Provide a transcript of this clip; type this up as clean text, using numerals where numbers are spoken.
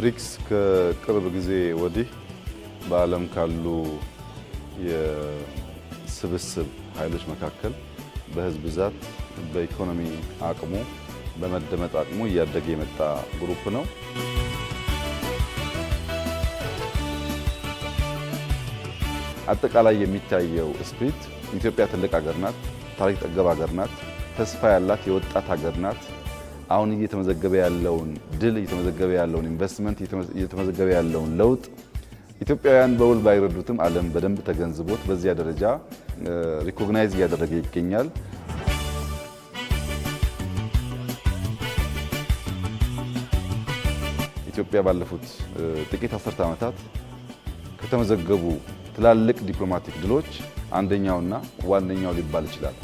ብሪክስ ከቅርብ ጊዜ ወዲህ በዓለም ካሉ የስብስብ ኃይሎች መካከል በህዝብ ብዛት፣ በኢኮኖሚ አቅሙ፣ በመደመጥ አቅሙ እያደገ የመጣ ግሩፕ ነው። አጠቃላይ የሚታየው ስፕሪት ኢትዮጵያ ትልቅ ሀገር ናት፣ ታሪክ ጠገብ ሀገር ናት፣ ተስፋ ያላት የወጣት ሀገር ናት። አሁን እየተመዘገበ ያለውን ድል፣ እየተመዘገበ ያለውን ኢንቨስትመንት፣ እየተመዘገበ ያለውን ለውጥ ኢትዮጵያውያን በውል ባይረዱትም ዓለም በደንብ ተገንዝቦት በዚያ ደረጃ ሪኮግናይዝ እያደረገ ይገኛል። ኢትዮጵያ ባለፉት ጥቂት አስርተ ዓመታት ከተመዘገቡ ትላልቅ ዲፕሎማቲክ ድሎች አንደኛውና ዋነኛው ሊባል ይችላል።